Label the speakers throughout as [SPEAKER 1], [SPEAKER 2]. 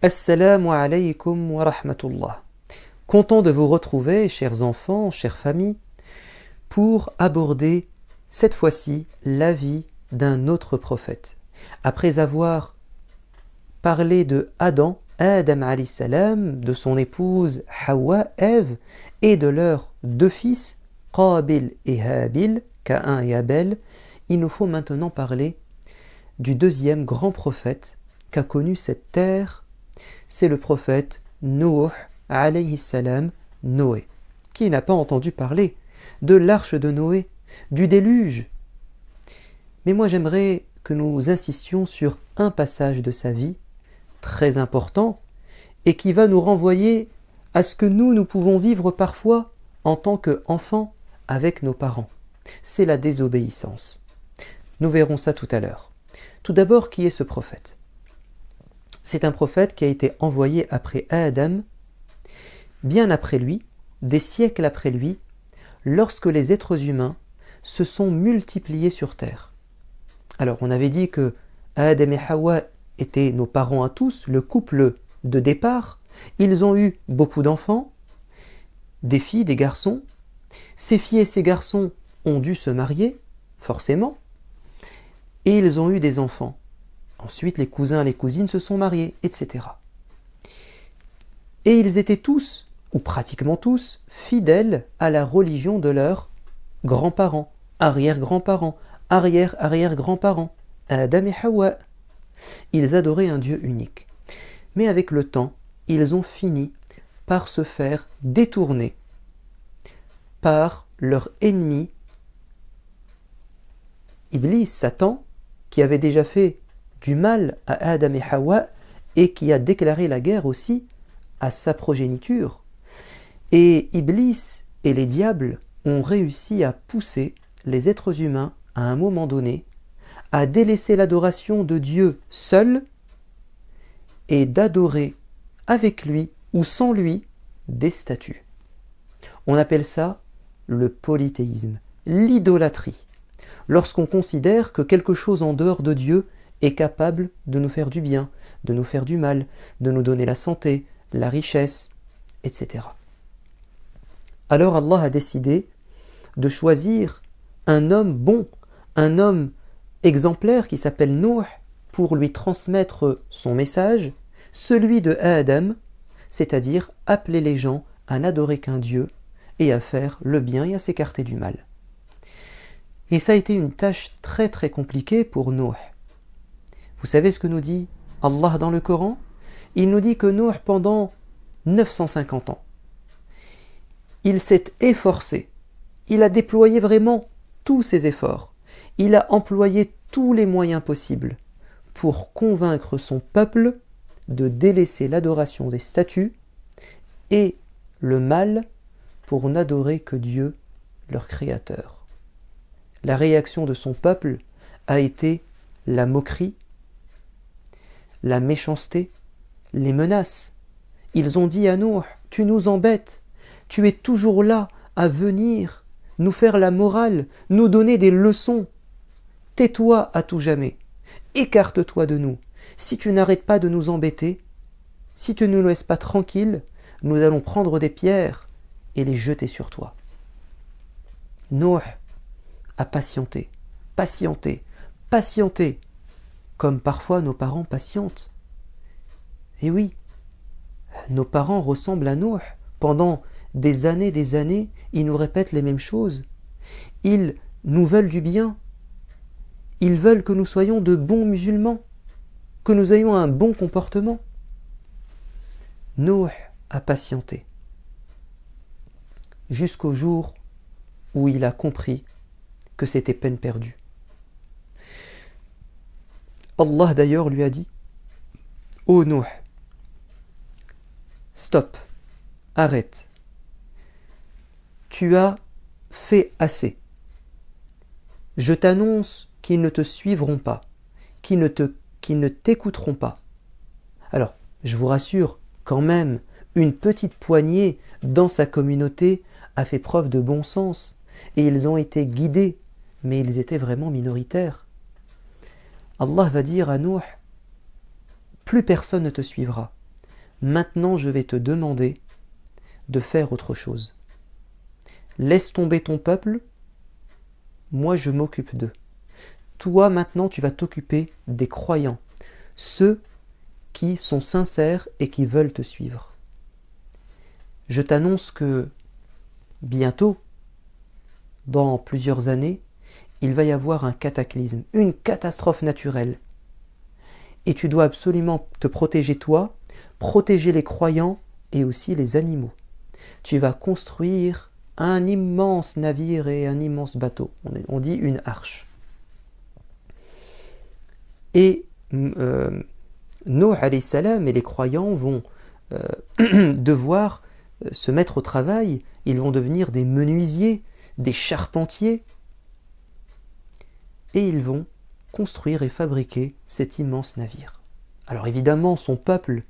[SPEAKER 1] Assalamu alaykum wa rahmatullah. Content de vous retrouver, chers enfants, chères familles, pour aborder cette fois-ci la vie d'un autre prophète. Après avoir parlé de Adam alayhi salam, de son épouse Hawa, Ève, et de leurs deux fils, Qabil et Habil, Caïn et Abel, il nous faut maintenant parler du deuxième grand prophète qu'a connu cette terre. C'est le prophète Nuh alayhi salam, Noé. Qui n'a pas entendu parler de l'arche de Noé, du déluge? Mais moi j'aimerais que nous insistions sur un passage de sa vie, très important, et qui va nous renvoyer à ce que nous pouvons vivre parfois en tant qu'enfants avec nos parents. C'est la désobéissance. Nous verrons ça tout à l'heure. Tout d'abord, qui est ce prophète? C'est un prophète qui a été envoyé après Adam, bien après lui, des siècles après lui, lorsque les êtres humains se sont multipliés sur terre. Alors, on avait dit que Adam et Hawa étaient nos parents à tous, le couple de départ. Ils ont eu beaucoup d'enfants, des filles, des garçons. Ces filles et ces garçons ont dû se marier, forcément, et ils ont eu des enfants. Ensuite, les cousins et les cousines se sont mariés, etc. Et ils étaient tous, ou pratiquement tous, fidèles à la religion de leurs grands-parents, arrière-grands-parents, arrière-arrière-grands-parents, Adam et Hawa. Ils adoraient un Dieu unique. Mais avec le temps, ils ont fini par se faire détourner par leur ennemi, Iblis, Satan, qui avait déjà fait du mal à Adam et Hawa et qui a déclaré la guerre aussi à sa progéniture. Et Iblis et les diables ont réussi à pousser les êtres humains à un moment donné à délaisser l'adoration de Dieu seul et d'adorer avec lui ou sans lui des statues. On appelle ça le polythéisme, l'idolâtrie, lorsqu'on considère que quelque chose en dehors de Dieu est capable de nous faire du bien, de nous faire du mal, de nous donner la santé, la richesse, etc. Alors Allah a décidé de choisir un homme bon, un homme exemplaire qui s'appelle Nuh, pour lui transmettre son message, celui de Adam, c'est-à-dire appeler les gens à n'adorer qu'un Dieu et à faire le bien et à s'écarter du mal. Et ça a été une tâche très très compliquée pour Nuh. Vous savez ce que nous dit Allah dans le Coran? Il nous dit que Nuh, pendant 950 ans, il s'est efforcé, il a déployé vraiment tous ses efforts, il a employé tous les moyens possibles pour convaincre son peuple de délaisser l'adoration des statues et le mal pour n'adorer que Dieu, leur Créateur. La réaction de son peuple a été la moquerie, la méchanceté, les menaces. Ils ont dit à Nuh, tu nous embêtes, tu es toujours là à venir nous faire la morale, nous donner des leçons. Tais-toi à tout jamais, écarte-toi de nous. Si tu n'arrêtes pas de nous embêter, si tu ne nous laisses pas tranquilles, nous allons prendre des pierres et les jeter sur toi. Nuh a patienté, patienté, patienté, comme parfois nos parents patientent. Et oui, nos parents ressemblent à Nuh. Pendant des années, ils nous répètent les mêmes choses. Ils nous veulent du bien. Ils veulent que nous soyons de bons musulmans, que nous ayons un bon comportement. Nuh a patienté, jusqu'au jour où il a compris que c'était peine perdue. Allah d'ailleurs lui a dit: Ô Nuh, stop, arrête. Tu as fait assez. Je t'annonce qu'ils ne te suivront pas, qu'ils ne t'écouteront pas. Alors, je vous rassure, quand même, une petite poignée dans sa communauté a fait preuve de bon sens, et ils ont été guidés, mais ils étaient vraiment minoritaires. Allah va dire à Nuh: plus personne ne te suivra. maintenant je vais te demander de faire autre chose. Laisse tomber ton peuple, moi je m'occupe d'eux. Toi maintenant tu vas t'occuper des croyants, ceux qui sont sincères et qui veulent te suivre. Je t'annonce que bientôt, dans plusieurs années, il va y avoir un cataclysme, une catastrophe naturelle. Et tu dois absolument te protéger toi, protéger les croyants et aussi les animaux. Tu vas construire un immense navire et un immense bateau. On dit une arche. Et Nuh alayhi salam et les croyants vont devoir se mettre au travail. Ils vont devenir des menuisiers, des charpentiers. Et ils vont construire et fabriquer cet immense navire. Alors évidemment, son peuple,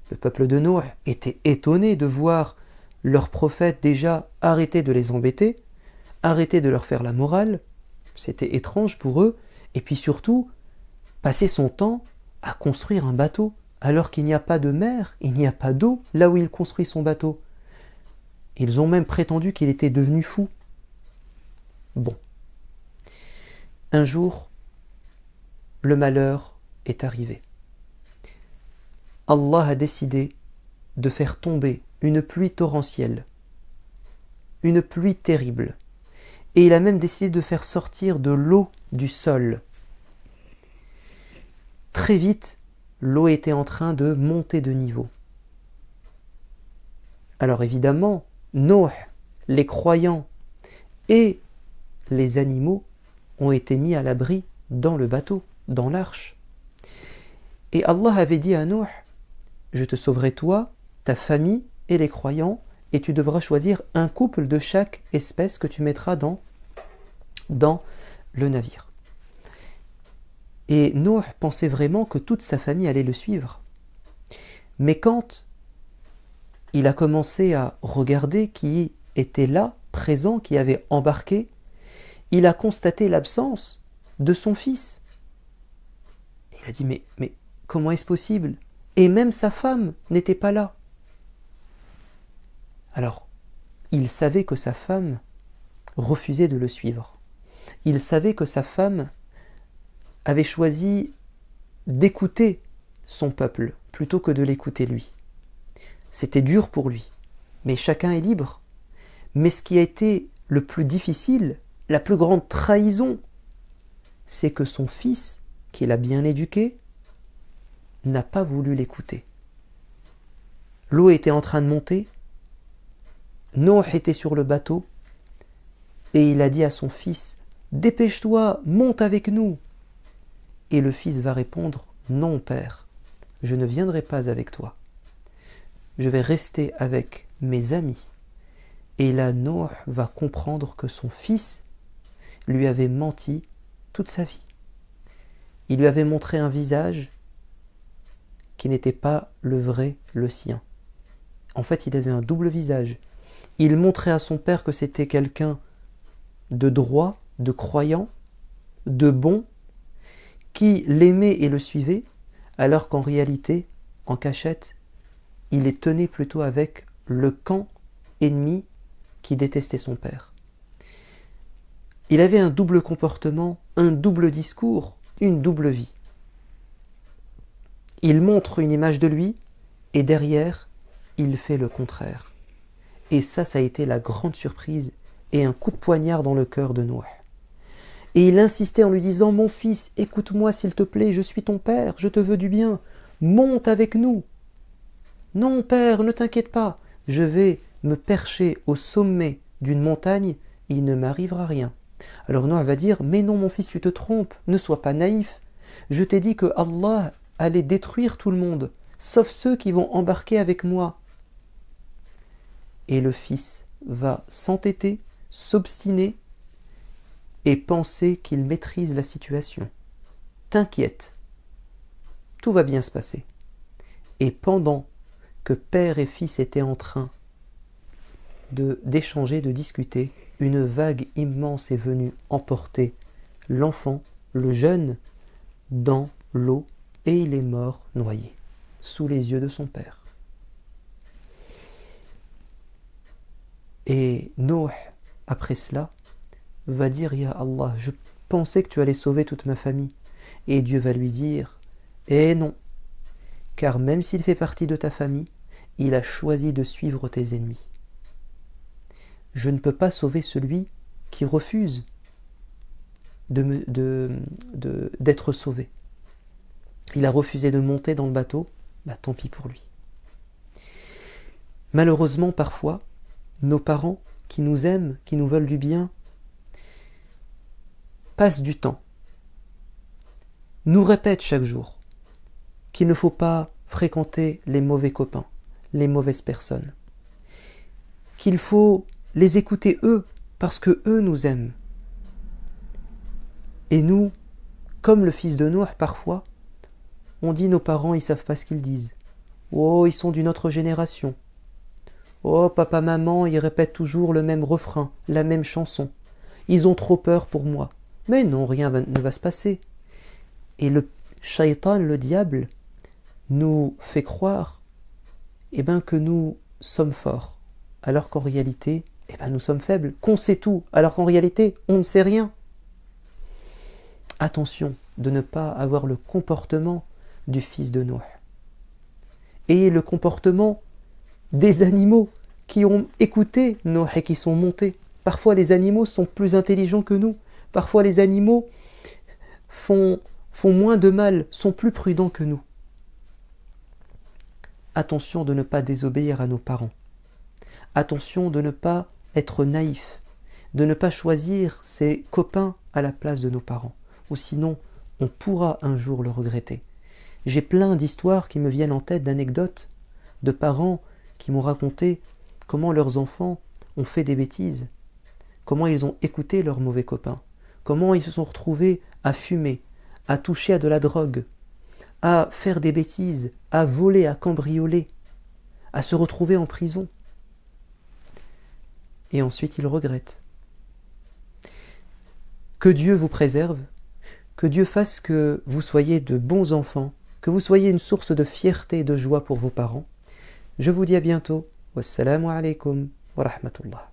[SPEAKER 1] le peuple de Nuh, était étonné de voir leur prophète déjà arrêter de les embêter, arrêter de leur faire la morale. C'était étrange pour eux. Et puis surtout, passer son temps à construire un bateau, alors qu'il n'y a pas de mer, il n'y a pas d'eau là où il construit son bateau. Ils ont même prétendu qu'il était devenu fou. Bon. Un jour, le malheur est arrivé. Allah a décidé de faire tomber une pluie torrentielle, une pluie terrible. Et il a même décidé de faire sortir de l'eau du sol. Très vite, l'eau était en train de monter de niveau. Alors évidemment, Nuh, les croyants et les animaux ont été mis à l'abri dans le bateau, dans l'arche. Et Allah avait dit à Nuh, je te sauverai toi, ta famille et les croyants, et tu devras choisir un couple de chaque espèce que tu mettras dans le navire. Et Nuh pensait vraiment que toute sa famille allait le suivre. Mais quand il a commencé à regarder qui était là, présent, qui avait embarqué, il a constaté l'absence de son fils. Il a dit, mais comment est-ce possible? Et même sa femme n'était pas là. Alors, il savait que sa femme refusait de le suivre. Il savait que sa femme avait choisi d'écouter son peuple plutôt que de l'écouter lui. C'était dur pour lui, mais chacun est libre. Mais ce qui a été le plus difficile, la plus grande trahison, c'est que son fils, qu'il a bien éduqué, n'a pas voulu l'écouter. L'eau était en train de monter, Nuh était sur le bateau, et il a dit à son fils, « Dépêche-toi, monte avec nous !» Et le fils va répondre, « Non, père, je ne viendrai pas avec toi. Je vais rester avec mes amis. » Et là, Nuh va comprendre que son fils lui avait menti toute sa vie. Il lui avait montré un visage qui n'était pas le vrai, le sien. En fait, il avait un double visage. Il montrait à son père que c'était quelqu'un de droit, de croyant, de bon, qui l'aimait et le suivait, alors qu'en réalité, en cachette, il les tenait plutôt avec le camp ennemi qui détestait son père. Il avait un double comportement, un double discours, une double vie. Il montre une image de lui, et derrière, il fait le contraire. Et ça a été la grande surprise et un coup de poignard dans le cœur de Nuh. Et il insistait en lui disant, « Mon fils, écoute-moi s'il te plaît, je suis ton père, je te veux du bien, monte avec nous. »« Non, père, ne t'inquiète pas, je vais me percher au sommet d'une montagne, il ne m'arrivera rien. » Alors Nuh va dire, « Mais non, mon fils, tu te trompes, ne sois pas naïf. Je t'ai dit que Allah allait détruire tout le monde, sauf ceux qui vont embarquer avec moi. » Et le fils va s'entêter, s'obstiner et penser qu'il maîtrise la situation. « T'inquiète, tout va bien se passer. » Et pendant que père et fils étaient en train d'échanger, de discuter, une vague immense est venue emporter l'enfant, le jeune, dans l'eau, et il est mort noyé, sous les yeux de son père. Et Nuh, après cela, va dire « Ya Allah, je pensais que tu allais sauver toute ma famille. » Et Dieu va lui dire « Eh non, car même s'il fait partie de ta famille, il a choisi de suivre tes ennemis. Je ne peux pas sauver celui qui refuse d'être sauvé. Il a refusé de monter dans le bateau, tant pis pour lui. » Malheureusement, parfois, nos parents qui nous aiment, qui nous veulent du bien, passent du temps, nous répètent chaque jour qu'il ne faut pas fréquenter les mauvais copains, les mauvaises personnes, qu'il faut les écouter eux parce que eux nous aiment. Et nous, comme le fils de Nuh parfois, on dit nos parents ils savent pas ce qu'ils disent. Oh, ils sont d'une autre génération. Oh, papa, maman, ils répètent toujours le même refrain, la même chanson. Ils ont trop peur pour moi. Mais non, rien ne va se passer. Et le shaitan, le diable, nous fait croire que nous sommes forts, alors qu'en réalité, nous sommes faibles, qu'on sait tout, alors qu'en réalité, on ne sait rien. Attention de ne pas avoir le comportement du fils de Nuh. Et le comportement des animaux qui ont écouté Nuh et qui sont montés. Parfois les animaux sont plus intelligents que nous. Parfois les animaux font moins de mal, sont plus prudents que nous. Attention de ne pas désobéir à nos parents. Attention de ne pas être naïf, de ne pas choisir ses copains à la place de nos parents. Ou sinon, on pourra un jour le regretter. J'ai plein d'histoires qui me viennent en tête, d'anecdotes, de parents qui m'ont raconté comment leurs enfants ont fait des bêtises, comment ils ont écouté leurs mauvais copains, comment ils se sont retrouvés à fumer, à toucher à de la drogue, à faire des bêtises, à voler, à cambrioler, à se retrouver en prison. Et ensuite ils regrettent. Que Dieu vous préserve, que Dieu fasse que vous soyez de bons enfants, que vous soyez une source de fierté et de joie pour vos parents. Je vous dis à bientôt. Wassalamu alaikum wa rahmatullah.